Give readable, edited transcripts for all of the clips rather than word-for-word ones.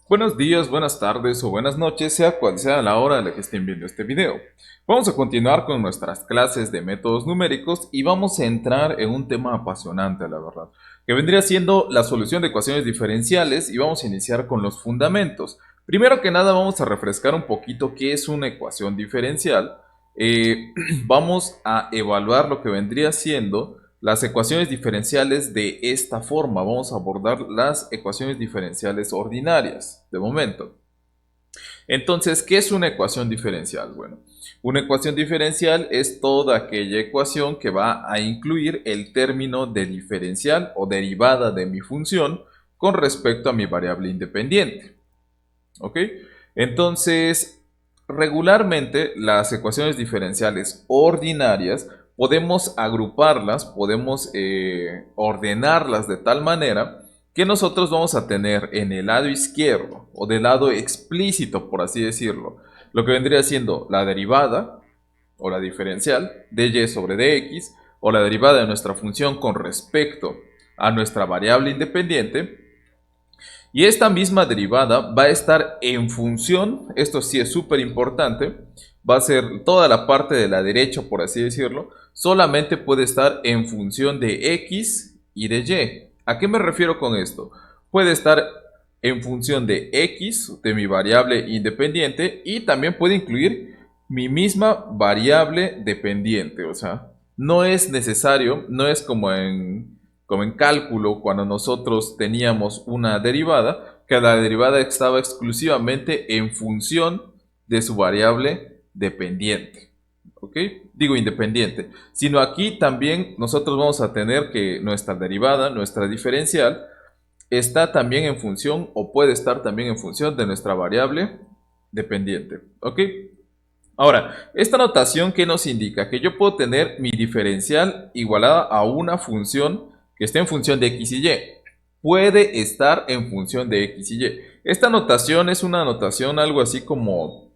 Buenos días, buenas tardes o buenas noches, sea cual sea la hora a la que estén viendo este video. Vamos a continuar con nuestras clases de métodos numéricos y vamos a entrar en un tema apasionante, la verdad, que vendría siendo la solución de ecuaciones diferenciales y vamos a iniciar con los fundamentos. Primero que nada vamos a refrescar un poquito qué es una ecuación diferencial. Vamos a evaluar lo que vendría siendo las ecuaciones diferenciales de esta forma. Vamos a abordar las ecuaciones diferenciales ordinarias, de momento. Entonces, ¿qué es una ecuación diferencial? Bueno, una ecuación diferencial es toda aquella ecuación que va a incluir el término de diferencial o derivada de mi función con respecto a mi variable independiente. ¿Ok? Entonces, regularmente las ecuaciones diferenciales ordinarias podemos agruparlas, podemos ordenarlas de tal manera que nosotros vamos a tener en el lado izquierdo o del lado explícito, por así decirlo, lo que vendría siendo la derivada o la diferencial de y sobre dx o la derivada de nuestra función con respecto a nuestra variable independiente. Y esta misma derivada va a estar en función, esto sí es súper importante, va a ser toda la parte de la derecha, por así decirlo, solamente puede estar en función de x y de y. ¿A qué me refiero con esto? Puede estar en función de x, de mi variable independiente, y también puede incluir mi misma variable dependiente. O sea, no es necesario, no es como en cálculo, cuando nosotros teníamos una derivada, que la derivada estaba exclusivamente en función de su variable dependiente. ¿Ok? Digo independiente. Sino aquí también nosotros vamos a tener que nuestra derivada, nuestra diferencial, está también en función o puede estar también en función de nuestra variable dependiente. ¿Ok? Ahora, esta notación que nos indica que yo puedo tener mi diferencial igualada a una función que esté en función de x y y. Puede estar en función de x y y. Esta notación es una notación algo así como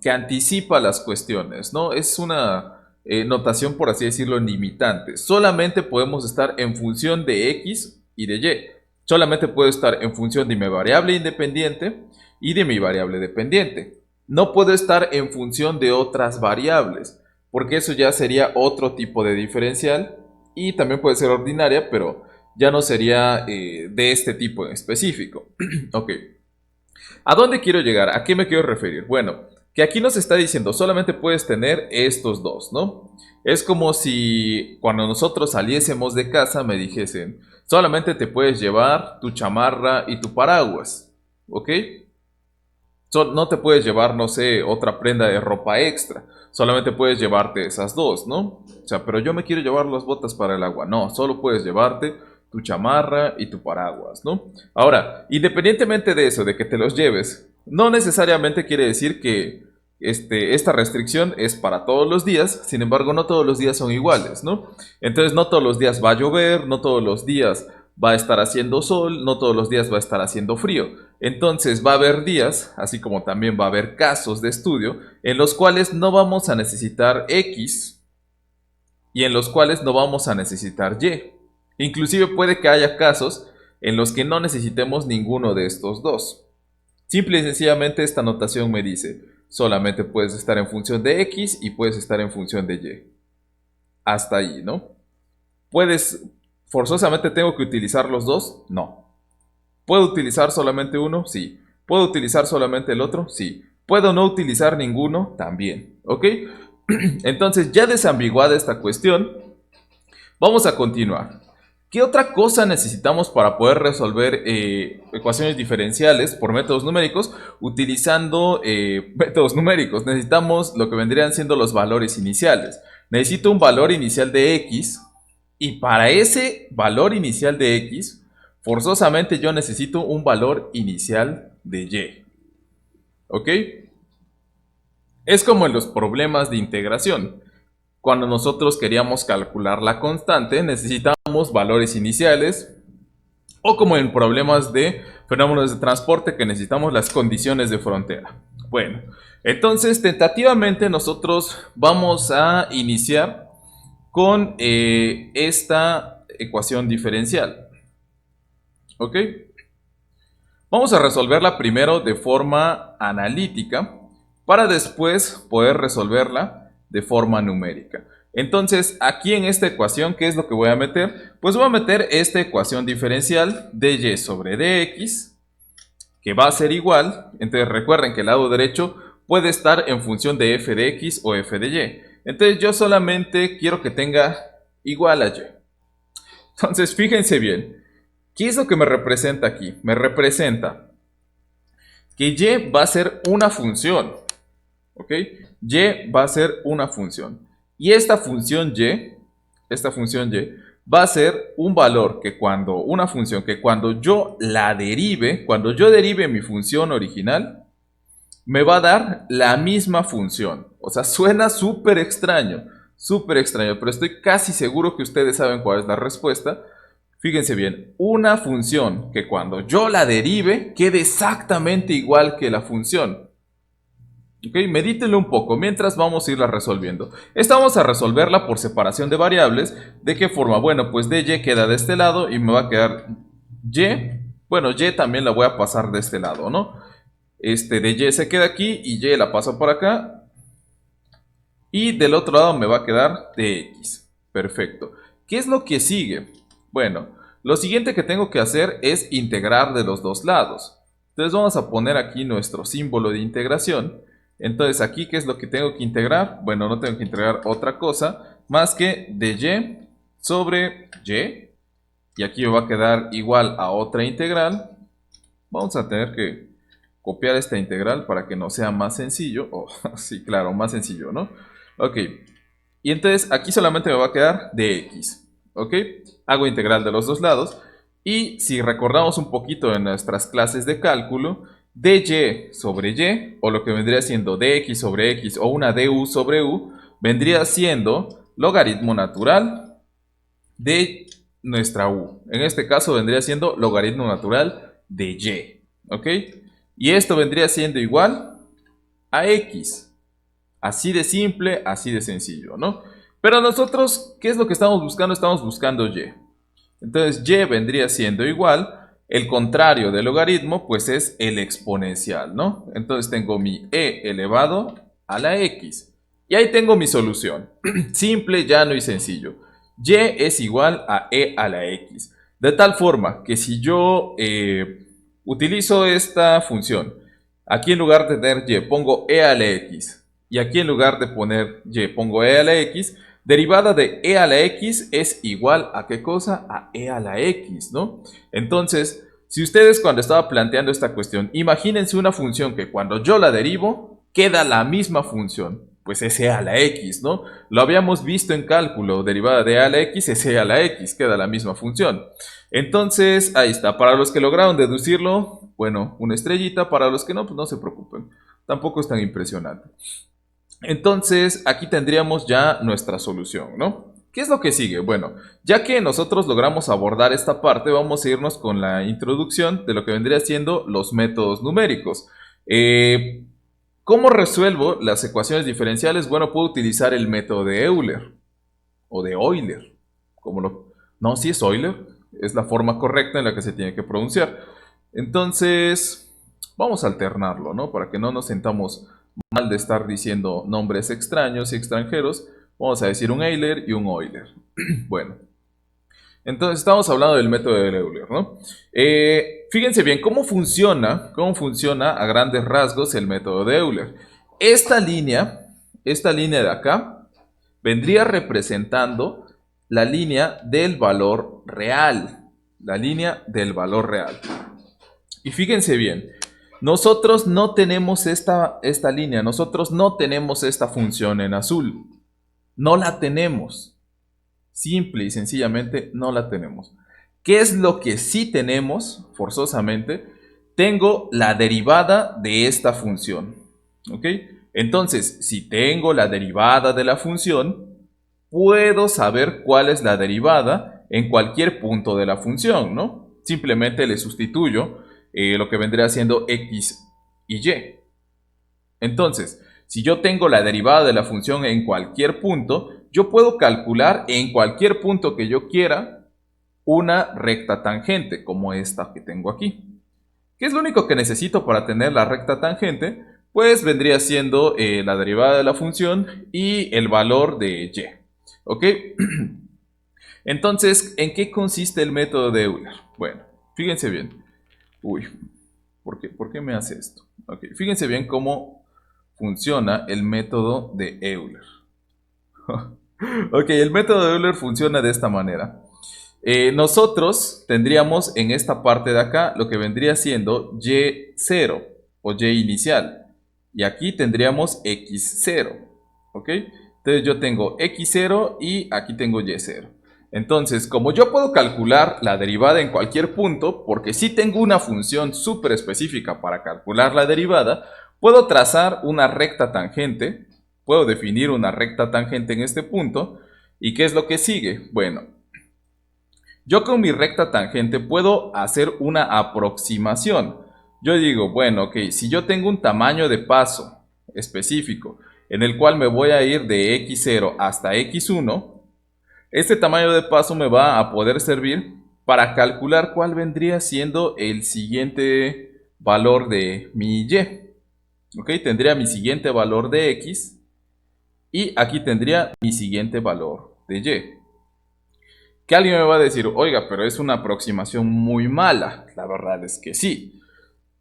que anticipa las cuestiones, ¿no? Es una notación, por así decirlo, limitante. Solamente podemos estar en función de x y de y. Solamente puedo estar en función de mi variable independiente y de mi variable dependiente. No puedo estar en función de otras variables, porque eso ya sería otro tipo de diferencial y también puede ser ordinaria, pero ya no sería de este tipo en específico. Ok, ¿a dónde quiero llegar? ¿A qué me quiero referir? Bueno, que aquí nos está diciendo solamente puedes tener estos dos, ¿no? Es como si cuando nosotros saliésemos de casa me dijesen, solamente te puedes llevar tu chamarra y tu paraguas, ¿ok? No te puedes llevar, no sé, otra prenda de ropa extra. Solamente puedes llevarte esas dos, ¿no? O sea, pero yo me quiero llevar las botas para el agua. No, solo puedes llevarte tu chamarra y tu paraguas, ¿no? Ahora, independientemente de eso, de que te los lleves, no necesariamente quiere decir que esta restricción es para todos los días. Sin embargo, no todos los días son iguales, ¿no? Entonces, no todos los días va a llover, no todos los días va a estar haciendo sol, no todos los días va a estar haciendo frío. Entonces va a haber días, así como también va a haber casos de estudio, en los cuales no vamos a necesitar X y en los cuales no vamos a necesitar Y. Inclusive puede que haya casos en los que no necesitemos ninguno de estos dos. Simple y sencillamente esta notación me dice, solamente puedes estar en función de X y puedes estar en función de Y. Hasta ahí, ¿no? ¿Puedes, forzosamente tengo que utilizar los dos? No. ¿Puedo utilizar solamente uno? Sí. ¿Puedo utilizar solamente el otro? Sí. ¿Puedo no utilizar ninguno? También. ¿Ok? Entonces, ya desambiguada esta cuestión, vamos a continuar. ¿Qué otra cosa necesitamos para poder resolver ecuaciones diferenciales por métodos numéricos? Utilizando métodos numéricos, necesitamos lo que vendrían siendo los valores iniciales. Necesito un valor inicial de x y para ese valor inicial de x, forzosamente yo necesito un valor inicial de y. ¿Ok? Es como en los problemas de integración. Cuando nosotros queríamos calcular la constante, necesitamos valores iniciales, o como en problemas de fenómenos de transporte que necesitamos las condiciones de frontera. Bueno, entonces tentativamente nosotros vamos a iniciar con esta ecuación diferencial. ¿Ok? Vamos a resolverla primero de forma analítica para después poder resolverla de forma numérica. Entonces, aquí en esta ecuación, ¿qué es lo que voy a meter? Pues voy a meter esta ecuación diferencial de y sobre dx, que va a ser igual. Entonces, recuerden que el lado derecho puede estar en función de f de x o f de y. Entonces, yo solamente quiero que tenga igual a y. Entonces, fíjense bien. ¿Qué es lo que me representa aquí? Me representa que y va a ser una función, ¿ok? Y va a ser una función. Y esta función y, va a ser un valor que una función que cuando yo la derive, cuando yo derive mi función original, me va a dar la misma función. O sea, suena súper extraño, pero estoy casi seguro que ustedes saben cuál es la respuesta. Fíjense bien, una función que cuando yo la derive quede exactamente igual que la función. Ok, medítenlo un poco mientras vamos a irla resolviendo. Esta vamos a resolverla por separación de variables. ¿De qué forma? Bueno, pues de y queda de este lado y me va a quedar y. Bueno, y también la voy a pasar de este lado, ¿no? De y se queda aquí y y la paso por acá. Y del otro lado me va a quedar dx. Perfecto. ¿Qué es lo que sigue? Bueno, lo siguiente que tengo que hacer es integrar de los dos lados. Entonces vamos a poner aquí nuestro símbolo de integración. Entonces aquí, ¿qué es lo que tengo que integrar? Bueno, no tengo que integrar otra cosa más que de y sobre y. Y aquí me va a quedar igual a otra integral. Vamos a tener que copiar esta integral para que nos sea más sencillo. Oh, sí, claro, más sencillo, ¿no? Ok. Y entonces aquí solamente me va a quedar dx. ¿Ok? Hago integral de los dos lados. Y si recordamos un poquito en nuestras clases de cálculo, dy sobre y, o lo que vendría siendo dx sobre x, o una du sobre u, vendría siendo logaritmo natural de nuestra u. En este caso vendría siendo logaritmo natural de y. ¿Ok? Y esto vendría siendo igual a x. Así de simple, así de sencillo, ¿no? Pero nosotros, ¿qué es lo que estamos buscando? Estamos buscando y. Entonces, y vendría siendo igual. El contrario del logaritmo, pues es el exponencial, ¿no? Entonces tengo mi e elevado a la x. Y ahí tengo mi solución. Simple, llano y sencillo. Y es igual a e a la x. De tal forma que si yo utilizo esta función, aquí en lugar de tener y pongo e a la x, y aquí en lugar de poner y pongo e a la x, derivada de e a la x es igual a ¿qué cosa? A e a la x, ¿no? Entonces, si ustedes cuando estaba planteando esta cuestión, imagínense una función que cuando yo la derivo, queda la misma función, pues es e a la x, ¿no? Lo habíamos visto en cálculo, derivada de e a la x es e a la x, queda la misma función. Entonces, ahí está. Para los que lograron deducirlo, bueno, una estrellita. Para los que no, pues no se preocupen. Tampoco es tan impresionante. Entonces, aquí tendríamos ya nuestra solución, ¿no? ¿Qué es lo que sigue? Bueno, ya que nosotros logramos abordar esta parte, vamos a irnos con la introducción de lo que vendría siendo los métodos numéricos. ¿Cómo resuelvo las ecuaciones diferenciales? Bueno, puedo utilizar el método de Euler o de Euler. No, sí es Euler, es la forma correcta en la que se tiene que pronunciar. Entonces, vamos a alternarlo, ¿no? Para que no nos sentamos mal de estar diciendo nombres extraños y extranjeros, vamos a decir un Euler y un Euler. Bueno, entonces estamos hablando del método de Euler, ¿no? Fíjense bien, ¿cómo funciona a grandes rasgos el método de Euler? Esta línea de acá, vendría representando la línea del valor real. La línea del valor real. Y fíjense bien, nosotros no tenemos esta línea, nosotros no tenemos esta función en azul. No la tenemos. Simple y sencillamente no la tenemos. ¿Qué es lo que sí tenemos, forzosamente? Tengo la derivada de esta función. ¿Ok? Entonces, si tengo la derivada de la función, puedo saber cuál es la derivada en cualquier punto de la función, ¿no? Simplemente le sustituyo lo que vendría siendo x y y. Entonces, si yo tengo la derivada de la función en cualquier punto, yo puedo calcular en cualquier punto que yo quiera una recta tangente, como esta que tengo aquí. ¿Qué es lo único que necesito para tener la recta tangente? Pues vendría siendo la derivada de la función y el valor de y. ¿Ok? Entonces, ¿en qué consiste el método de Euler? Bueno, fíjense bien. Uy, ¿por qué me hace esto? Ok, fíjense bien cómo funciona el método de Euler. Ok, el método de Euler funciona de esta manera. Nosotros tendríamos en esta parte de acá lo que vendría siendo y0 o y inicial. Y aquí tendríamos x0. ¿Ok? Entonces yo tengo x0 y aquí tengo y0. Entonces, como yo puedo calcular la derivada en cualquier punto, porque sí tengo una función súper específica para calcular la derivada, puedo trazar una recta tangente, puedo definir una recta tangente en este punto. ¿Y qué es lo que sigue? Bueno, yo con mi recta tangente puedo hacer una aproximación. Yo digo, bueno, ok, si yo tengo un tamaño de paso específico en el cual me voy a ir de x0 hasta x1, este tamaño de paso me va a poder servir para calcular cuál vendría siendo el siguiente valor de mi y. Ok, tendría mi siguiente valor de x y aquí tendría mi siguiente valor de y. Que alguien me va a decir, oiga, pero es una aproximación muy mala. La verdad es que sí.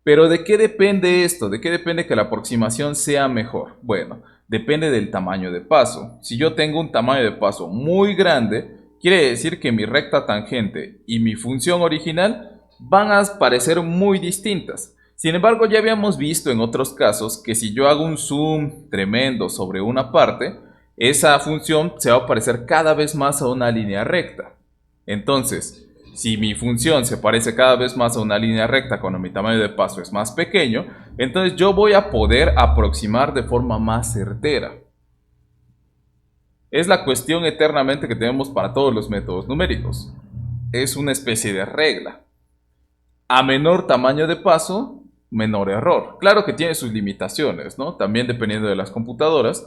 Pero ¿de qué depende esto? ¿De qué depende que la aproximación sea mejor? Bueno, depende del tamaño de paso. Si yo tengo un tamaño de paso muy grande, quiere decir que mi recta tangente y mi función original van a parecer muy distintas. Sin embargo, ya habíamos visto en otros casos que si yo hago un zoom tremendo sobre una parte, esa función se va a parecer cada vez más a una línea recta. Entonces, si mi función se parece cada vez más a una línea recta cuando mi tamaño de paso es más pequeño, entonces yo voy a poder aproximar de forma más certera. Es la cuestión eternamente que tenemos para todos los métodos numéricos. Es una especie de regla. A menor tamaño de paso, menor error. Claro que tiene sus limitaciones, ¿no? También dependiendo de las computadoras.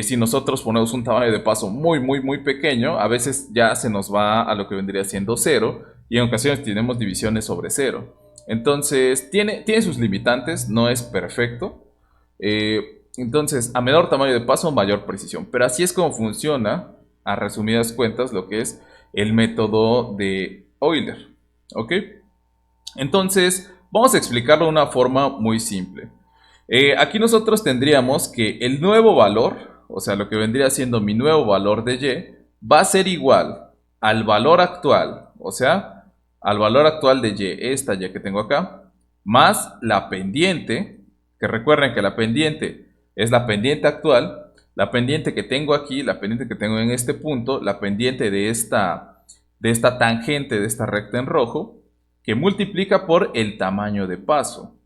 Si nosotros ponemos un tamaño de paso muy pequeño, a veces ya se nos va a lo que vendría siendo cero y en ocasiones tenemos divisiones sobre cero. Entonces, tiene sus limitantes, no es perfecto. Entonces, a menor tamaño de paso, mayor precisión. Pero así es como funciona, a resumidas cuentas, lo que es el método de Euler. ¿Ok? Entonces, vamos a explicarlo de una forma muy simple. Aquí nosotros tendríamos que el nuevo valor, o sea, lo que vendría siendo mi nuevo valor de y, va a ser igual al valor actual, o sea, al valor actual de y, esta y que tengo acá, más la pendiente, que recuerden que la pendiente es la pendiente actual, la pendiente que tengo aquí, la pendiente que tengo en este punto, la pendiente de esta tangente, de esta recta en rojo, que multiplica por el tamaño de paso.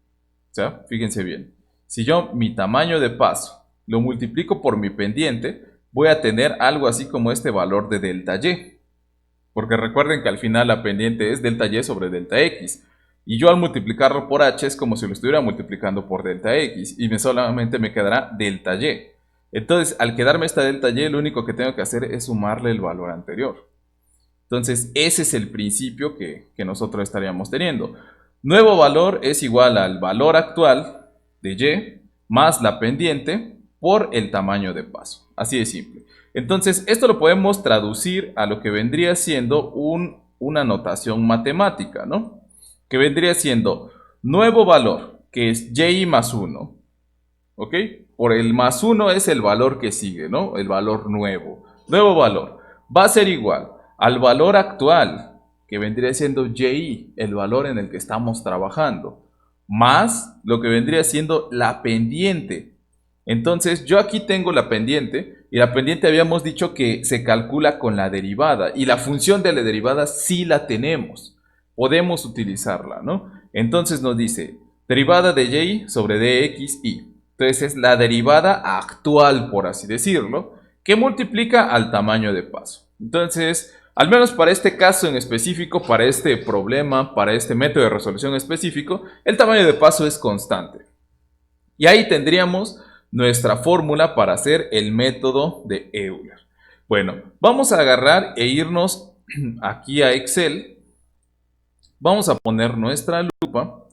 O sea, fíjense bien. Si yo mi tamaño de paso lo multiplico por mi pendiente, voy a tener algo así como este valor de delta y. Porque recuerden que al final la pendiente es delta y sobre delta x. Y yo al multiplicarlo por h es como si lo estuviera multiplicando por delta x. Y solamente me quedará delta y. Entonces, al quedarme esta delta y, lo único que tengo que hacer es sumarle el valor anterior. Entonces, ese es el principio que nosotros estaríamos teniendo. Nuevo valor es igual al valor actual de y más la pendiente por el tamaño de paso. Así de simple. Entonces, esto lo podemos traducir a lo que vendría siendo una notación matemática, ¿no? Que vendría siendo nuevo valor, que es y más 1, ¿ok? Por el más 1 es el valor que sigue, ¿no? El valor nuevo. Nuevo valor va a ser igual al valor actual, que vendría siendo y, el valor en el que estamos trabajando, más lo que vendría siendo la pendiente. Entonces, yo aquí tengo la pendiente, y la pendiente habíamos dicho que se calcula con la derivada, y la función de la derivada sí la tenemos. Podemos utilizarla, ¿no? Entonces nos dice, derivada de y sobre dxy. Entonces es la derivada actual, por así decirlo, que multiplica al tamaño de paso. Entonces, al menos para este caso en específico, para este problema, para este método de resolución específico, el tamaño de paso es constante. Y ahí tendríamos nuestra fórmula para hacer el método de Euler. Bueno, vamos a agarrar e irnos aquí a Excel. Vamos a poner nuestra lupa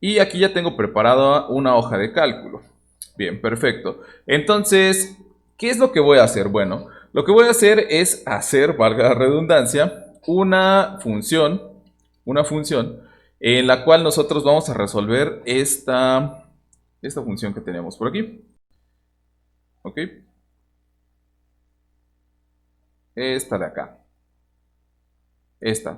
Y aquí ya tengo preparada una hoja de cálculo. Bien, perfecto. Entonces, ¿qué es lo que voy a hacer? Bueno, lo que voy a hacer es hacer, valga la redundancia, una función en la cual nosotros vamos a resolver esta función que tenemos por aquí. ¿Ok? Esta de acá.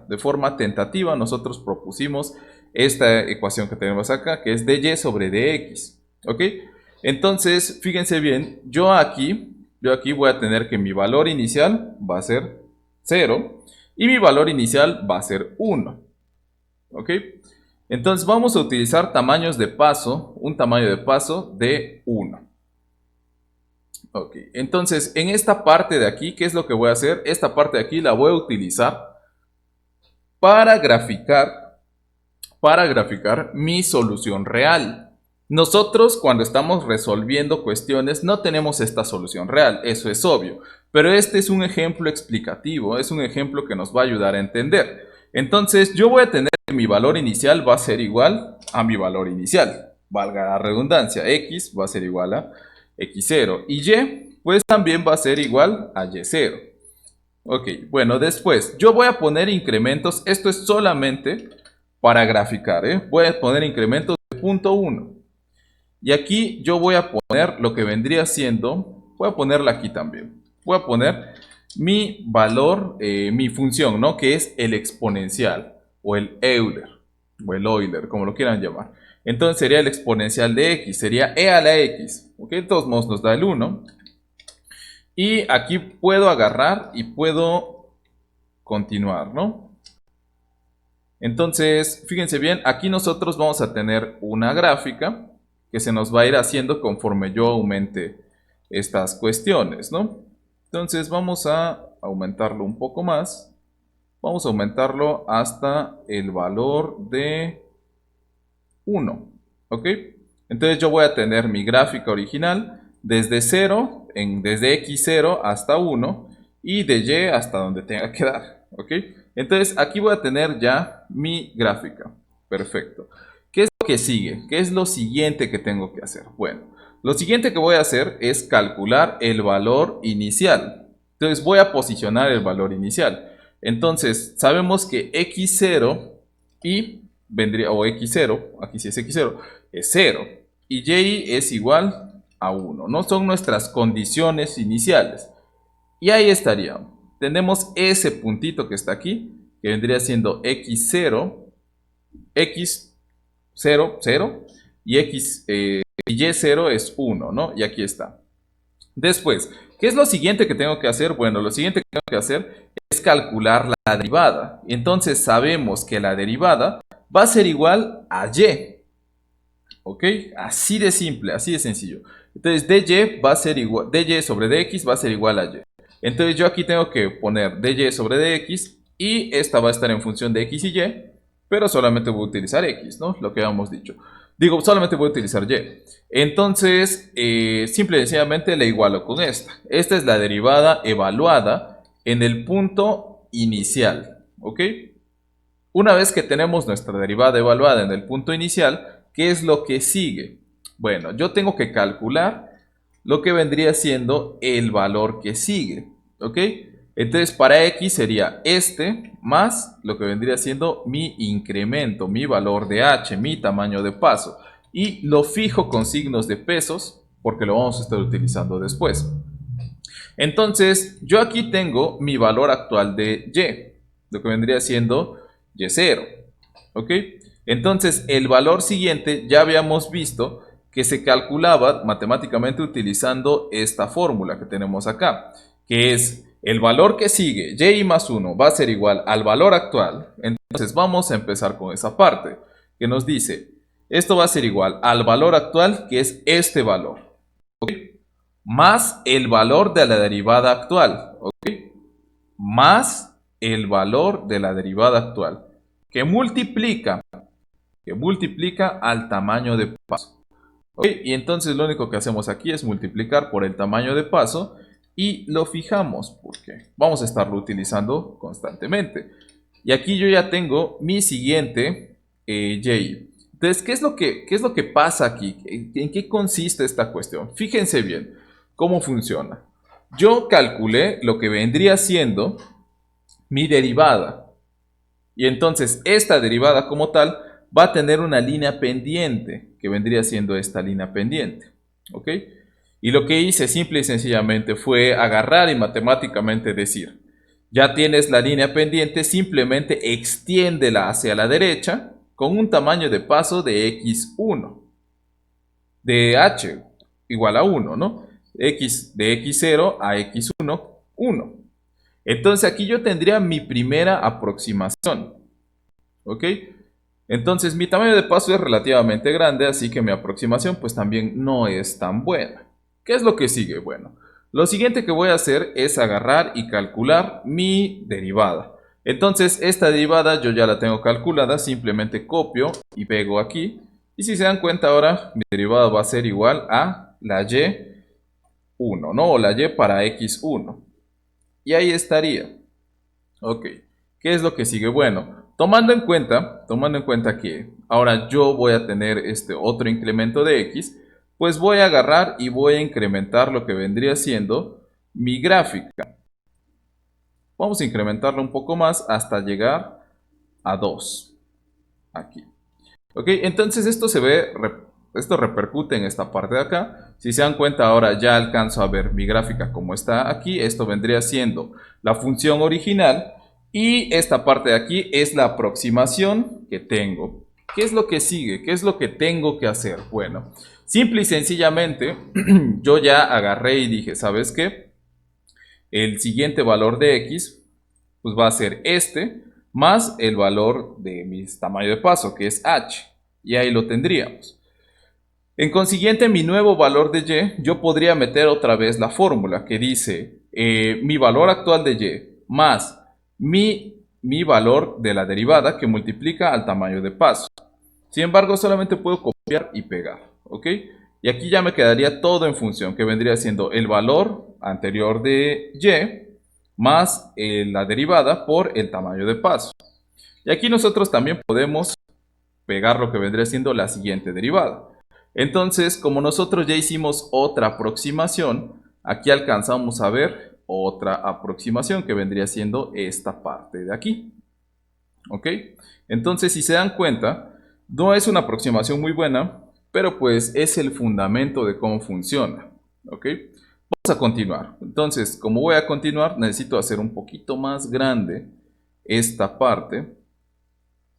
De forma tentativa nosotros propusimos esta ecuación que tenemos acá, que es dy sobre dx. ¿Ok? Entonces, fíjense bien, yo aquí voy a tener que mi valor inicial va a ser 0 y mi valor inicial va a ser 1. ¿Ok? Entonces vamos a utilizar tamaños de paso, un tamaño de paso de 1. Ok, entonces en esta parte de aquí, ¿qué es lo que voy a hacer? Esta parte de aquí la voy a utilizar para graficar mi solución real. Nosotros cuando estamos resolviendo cuestiones no tenemos esta solución real, eso es obvio, pero este es un ejemplo explicativo, es un ejemplo que nos va a ayudar a entender. Entonces yo voy a tener que mi valor inicial va a ser igual a mi valor inicial, valga la redundancia, x va a ser igual a x0 y y pues también va a ser igual a y0. Ok, bueno, después yo voy a poner incrementos, esto es solamente para graficar, ¿eh? Voy a poner incrementos de punto 1. Y aquí yo voy a poner lo que vendría siendo, voy a ponerla aquí también. Voy a poner mi valor, mi función, ¿no? Que es el exponencial o el Euler, como lo quieran llamar. Entonces sería el exponencial de x, sería e a la x. ¿Ok? De todos modos nos da el 1. Y aquí puedo agarrar y puedo continuar, ¿no? Entonces, fíjense bien, aquí nosotros vamos a tener una gráfica que se nos va a ir haciendo conforme yo aumente estas cuestiones, ¿no? Entonces vamos a aumentarlo un poco más. Vamos a aumentarlo hasta el valor de 1, ¿ok? Entonces yo voy a tener mi gráfica original desde 0, desde x0 hasta 1 y de y hasta donde tenga que dar, ¿ok? Entonces aquí voy a tener ya mi gráfica. Perfecto. ¿Qué es lo que sigue? ¿Qué es lo siguiente que tengo que hacer? Bueno, lo siguiente que voy a hacer es calcular el valor inicial. Entonces voy a posicionar el valor inicial. Entonces sabemos que x0 y vendría, o x0, aquí sí es x0, es 0. Y y es igual a 1. No son nuestras condiciones iniciales. Y ahí estaría. Tenemos ese puntito que está aquí, que vendría siendo x0, x0, 0, y y0 es 1, ¿no? Y aquí está. Después, ¿qué es lo siguiente que tengo que hacer? Bueno, lo siguiente que tengo que hacer es calcular la derivada. Entonces sabemos que la derivada va a ser igual a y. ¿Ok? Así de simple, así de sencillo. Entonces dy va a ser igual, dy sobre dx va a ser igual a y. Entonces yo aquí tengo que poner dy sobre dx y esta va a estar en función de x y y, pero solamente voy a utilizar x, ¿no? Lo que habíamos dicho. Digo, solamente voy a utilizar y. Entonces, simple y sencillamente le igualo con esta. Esta es la derivada evaluada en el punto inicial, ¿ok? Una vez que tenemos nuestra derivada evaluada en el punto inicial, ¿qué es lo que sigue? Bueno, yo tengo que calcular lo que vendría siendo el valor que sigue, ¿ok? Entonces para x sería este más lo que vendría siendo mi incremento, mi valor de h, mi tamaño de paso. Y lo fijo con signos de pesos porque lo vamos a estar utilizando después. Entonces yo aquí tengo mi valor actual de y, lo que vendría siendo y0, ¿ok? Entonces el valor siguiente ya habíamos visto que se calculaba matemáticamente utilizando esta fórmula que tenemos acá, que es el valor que sigue, y más 1 va a ser igual al valor actual. Entonces vamos a empezar con esa parte que nos dice, esto va a ser igual al valor actual, que es este valor, ¿ok? Más el valor de la derivada actual, ¿ok? Más el valor de la derivada actual, que multiplica al tamaño de paso. ¿Okay? Y entonces lo único que hacemos aquí es multiplicar por el tamaño de paso y lo fijamos porque vamos a estarlo utilizando constantemente. Y aquí yo ya tengo mi siguiente y. Entonces Entonces, qué es lo que pasa aquí? ¿En qué consiste esta cuestión? Fíjense bien cómo funciona. Yo calculé lo que vendría siendo mi derivada. Y entonces esta derivada como tal va a tener una línea pendiente, que vendría siendo esta línea pendiente. ¿Ok? Y lo que hice simple y sencillamente fue agarrar y matemáticamente decir, ya tienes la línea pendiente, simplemente extiéndela hacia la derecha con un tamaño de paso de x1, de h igual a 1, ¿no? X de x0 a x1, 1. Entonces aquí yo tendría mi primera aproximación, ¿ok? Entonces mi tamaño de paso es relativamente grande, así que mi aproximación pues también no es tan buena. ¿Qué es lo que sigue? Bueno, lo siguiente que voy a hacer es agarrar y calcular mi derivada. Entonces esta derivada yo ya la tengo calculada, simplemente copio y pego aquí. Y si se dan cuenta ahora, mi derivada va a ser igual a la y1, ¿no? O la y para x1. Y ahí estaría. Ok, ¿qué es lo que sigue? Bueno, tomando en cuenta que ahora yo voy a tener este otro incremento de x, pues voy a agarrar y voy a incrementar lo que vendría siendo mi gráfica. Vamos a incrementarlo un poco más hasta llegar a 2. Aquí. Ok, entonces esto repercute en esta parte de acá. Si se dan cuenta ahora ya alcanzo a ver mi gráfica como está aquí. Esto vendría siendo la función original y esta parte de aquí es la aproximación que tengo. ¿Qué es lo que sigue? ¿Qué es lo que tengo que hacer? Bueno, simple y sencillamente yo ya agarré y dije, ¿sabes qué? El siguiente valor de x pues va a ser este más el valor de mi tamaño de paso, que es h. Y ahí lo tendríamos. En consiguiente, mi nuevo valor de y, yo podría meter otra vez la fórmula que dice mi valor actual de y más mi valor de la derivada que multiplica al tamaño de paso. Sin embargo, solamente puedo copiar y pegar, ¿ok? Y aquí ya me quedaría todo en función, que vendría siendo el valor anterior de y más la derivada por el tamaño de paso. Y aquí nosotros también podemos pegar lo que vendría siendo la siguiente derivada. Entonces, como nosotros ya hicimos otra aproximación, aquí alcanzamos a ver otra aproximación que vendría siendo esta parte de aquí. ¿Ok? Entonces, si se dan cuenta, no es una aproximación muy buena, pero pues es el fundamento de cómo funciona. ¿Ok? Vamos a continuar. Entonces, como voy a continuar, necesito hacer un poquito más grande esta parte.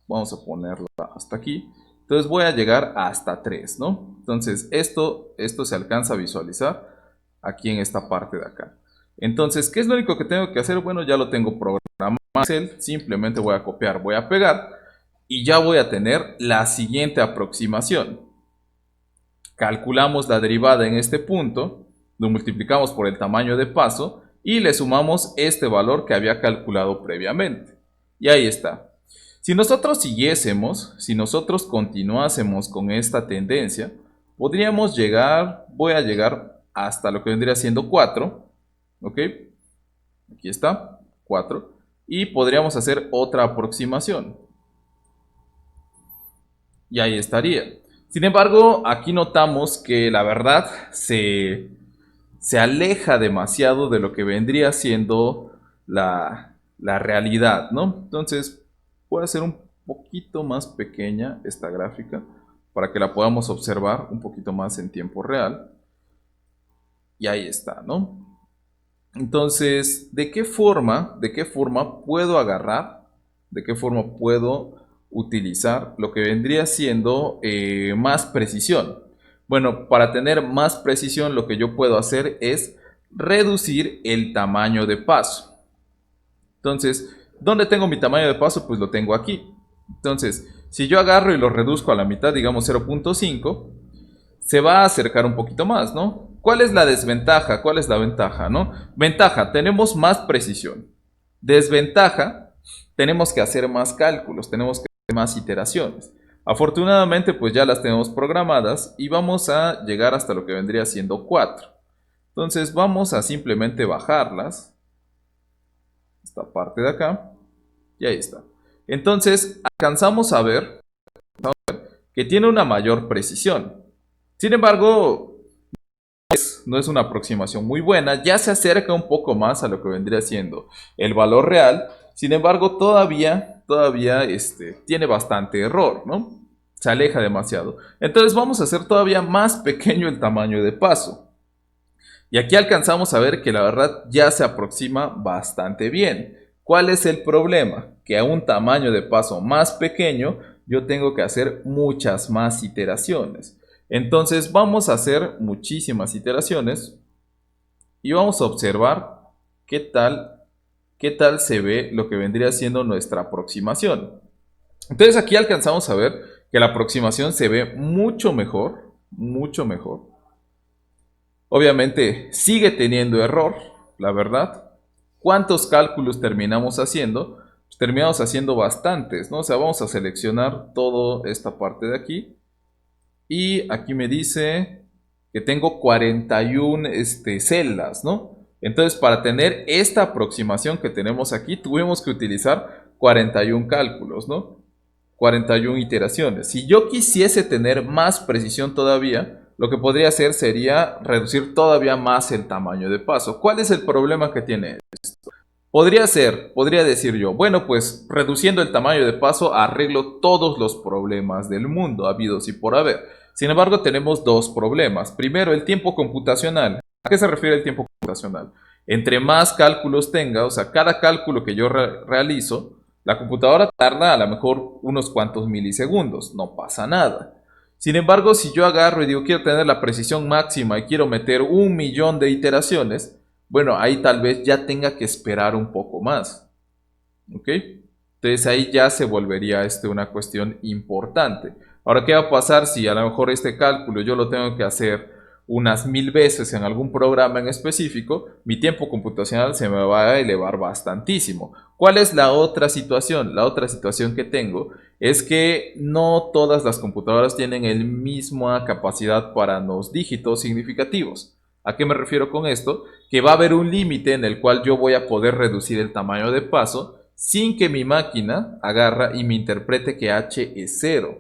Vamos a ponerla hasta aquí. Entonces voy a llegar hasta 3, ¿no? Entonces esto se alcanza a visualizar aquí en esta parte de acá. Entonces, ¿qué es lo único que tengo que hacer? Bueno, ya lo tengo programado en Excel. Simplemente voy a copiar, voy a pegar y ya voy a tener la siguiente aproximación. Calculamos la derivada en este punto, lo multiplicamos por el tamaño de paso y le sumamos este valor que había calculado previamente. Y ahí está. Si nosotros siguiésemos, si nosotros continuásemos con esta tendencia, podríamos llegar, voy a llegar hasta lo que vendría siendo 4, ¿ok? Aquí está, 4, y podríamos hacer otra aproximación. Y ahí estaría. Sin embargo, aquí notamos que la verdad se aleja demasiado de lo que vendría siendo la realidad, ¿no? Entonces, voy a hacer un poquito más pequeña esta gráfica para que la podamos observar un poquito más en tiempo real. Y ahí está, ¿no? Entonces, ¿de qué forma puedo agarrar, de qué forma puedo utilizar lo que vendría siendo más precisión? Bueno, para tener más precisión lo que yo puedo hacer es reducir el tamaño de paso. Entonces, ¿dónde tengo mi tamaño de paso? Pues lo tengo aquí. Entonces, si yo agarro y lo reduzco a la mitad, digamos 0.5, se va a acercar un poquito más, ¿no? ¿Cuál es la desventaja? ¿Cuál es la ventaja, no? Ventaja, tenemos más precisión. Desventaja, tenemos que hacer más cálculos, tenemos que hacer más iteraciones. Afortunadamente, pues ya las tenemos programadas y vamos a llegar hasta lo que vendría siendo 4. Entonces vamos a simplemente bajarlas, esta parte de acá, y ahí está. Entonces alcanzamos a ver que tiene una mayor precisión. Sin embargo, no es una aproximación muy buena, ya se acerca un poco más a lo que vendría siendo el valor real. Sin embargo, todavía tiene bastante error, ¿no? Se aleja demasiado. Entonces vamos a hacer todavía más pequeño el tamaño de paso. Y aquí alcanzamos a ver que la verdad ya se aproxima bastante bien. ¿Cuál es el problema? Que a un tamaño de paso más pequeño yo tengo que hacer muchas más iteraciones. Entonces vamos a hacer muchísimas iteraciones y vamos a observar qué tal se ve lo que vendría siendo nuestra aproximación. Entonces aquí alcanzamos a ver que la aproximación se ve mucho mejor, mucho mejor. Obviamente sigue teniendo error, la verdad. ¿Cuántos cálculos terminamos haciendo? Pues terminamos haciendo bastantes, ¿no? O sea, vamos a seleccionar toda esta parte de aquí. Y aquí me dice que tengo 41 celdas, ¿no? Entonces, para tener esta aproximación que tenemos aquí, tuvimos que utilizar 41 cálculos, ¿no? 41 iteraciones. Si yo quisiese tener más precisión todavía, lo que podría hacer sería reducir todavía más el tamaño de paso. ¿Cuál es el problema que tiene esto? Podría decir yo, bueno, pues reduciendo el tamaño de paso arreglo todos los problemas del mundo, habidos y por haber. Sin embargo, tenemos dos problemas. Primero, el tiempo computacional. ¿A qué se refiere el tiempo computacional? Entre más cálculos tenga, o sea, cada cálculo que yo realizo, la computadora tarda a lo mejor unos cuantos milisegundos, no pasa nada. Sin embargo, si yo agarro y digo quiero tener la precisión máxima y quiero meter 1.000.000 de iteraciones, bueno, ahí tal vez ya tenga que esperar un poco más. ¿Ok? Entonces ahí ya se volvería una cuestión importante. Ahora, ¿qué va a pasar si a lo mejor este cálculo yo lo tengo que hacer unas 1000 veces en algún programa en específico? Mi tiempo computacional se me va a elevar bastantísimo. ¿Cuál es la otra situación? La otra situación que tengo es que no todas las computadoras tienen la misma capacidad para los dígitos significativos. ¿A qué me refiero con esto? Que va a haber un límite en el cual yo voy a poder reducir el tamaño de paso sin que mi máquina agarra y me interprete que h es 0.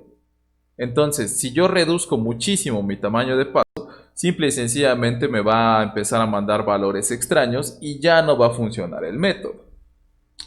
Entonces, si yo reduzco muchísimo mi tamaño de paso, simple y sencillamente me va a empezar a mandar valores extraños y ya no va a funcionar el método.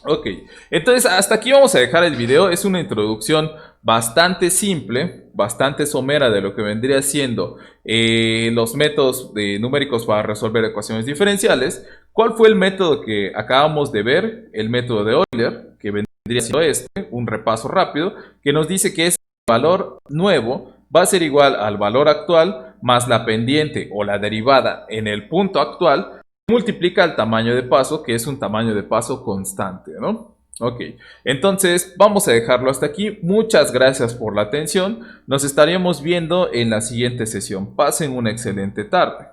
Ok, entonces hasta aquí vamos a dejar el video. Es una introducción bastante simple, bastante somera de lo que vendría siendo los métodos numéricos para resolver ecuaciones diferenciales. ¿Cuál fue el método que acabamos de ver? El método de Euler, que vendría siendo un repaso rápido, que nos dice que ese valor nuevo va a ser igual al valor actual más la pendiente o la derivada en el punto actual, multiplica el tamaño de paso, que es un tamaño de paso constante, ¿no? Ok, entonces vamos a dejarlo hasta aquí. Muchas gracias por la atención. Nos estaríamos viendo en la siguiente sesión. Pasen una excelente tarde.